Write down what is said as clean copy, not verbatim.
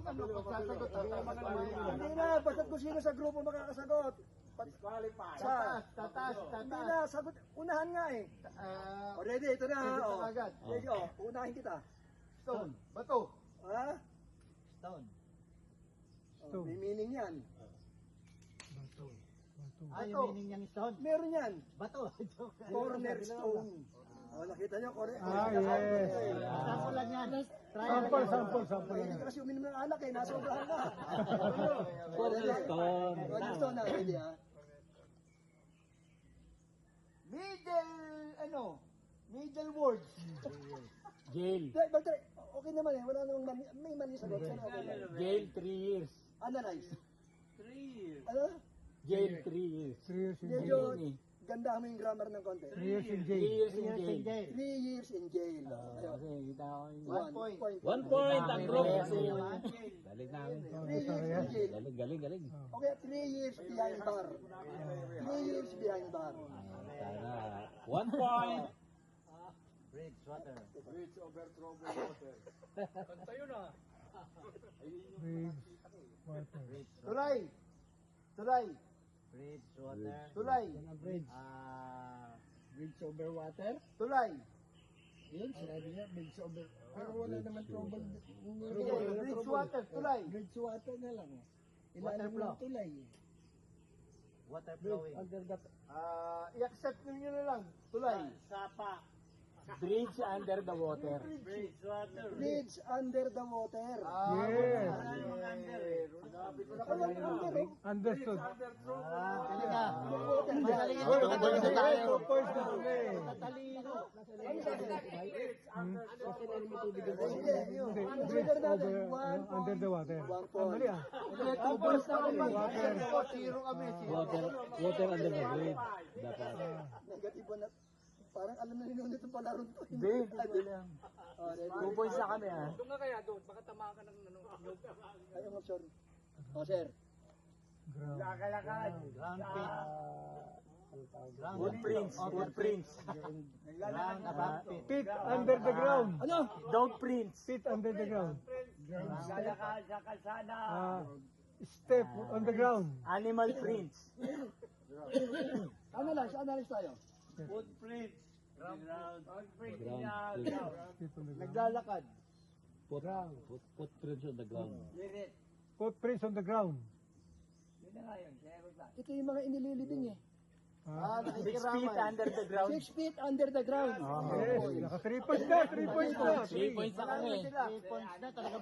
pagsasagot. Hindi na, basta't kung sino sa grupo makakasagot. Disqualified. Tatas. Hindi na, sagot, unahan nga eh. O, ready, ito na. O, agad. ready, o, unahin kita. Stone. Bato. Ha? Stone. O, may meaning yan. Ano yung meaning niyang stone? Meron yan. Bato. Cornerstone. O, nakita niyo, Ah, yes. Sample lang yan. Sample. Hindi ka kasi uminom ng alak eh, nasobrahan ka. Cornerstone. Cornerstone na, ready ha? Middle words. Jail. Baltre, okay naman eh, wala namang may mali sagot. Sana okay lang. Jail 3 years. Analyze. 3 years. Ano? Jail 3 years. 3 years in Medyo jail. ganda mo yung grammar ng konti. 3 years in 3 jail. years in jail. 3 years in jail. Ayun. Okay, kita ko yung... 1 point. 1 point ang group. Galing namin. 3 years in jail. Galing. Okay, 3 years behind bar. 3 years behind bar. Sana. 1 point. Bridge, water. Bridge, water. Tulay. Tulay. Bridge, water. Tulay. Bridge. Bridge over water. Tulay. Yun, sinabi niya, bridge over... Pero wala naman trouble. Bridge, water. Tulay. Bridge water na lang. Water flow. Tulay. Water flowing. Under the... I-accept ninyo na lang. Tulay. Bridge under the water. Bridge, water. Bridge under the water. Yes. Understood. Galing ka. Magaling ito. Magaling na tayo. 2 points na kami. Tatalino. Under the water. Mali ah. 2 points na kami. Zero kami. Water under the bridge. Dapat. Negatibo na. Parang alam na ninyo itong palaro to. Hindi, hindi lang. 2 points na kami ah. Doon nga kaya doon, baka tamaan ka ng nyug. Ay, ang option. O, sir. Ground. Ground pit. Footprints. Ground above pit. Pit under the ground. Ano? Dog prints. Pit under the ground. Step on the ground. Animal prints. Analyze tayo. Footprints. Ground. Pit on the ground. Naglalakad. Footprints on the ground. Footprints on the ground. Ito yung mga inililibing eh. 6 feet under the ground. 6 feet under the ground. Yes. Naka 3 points na. 3 points na. 3 points na kami. 3 points na talaga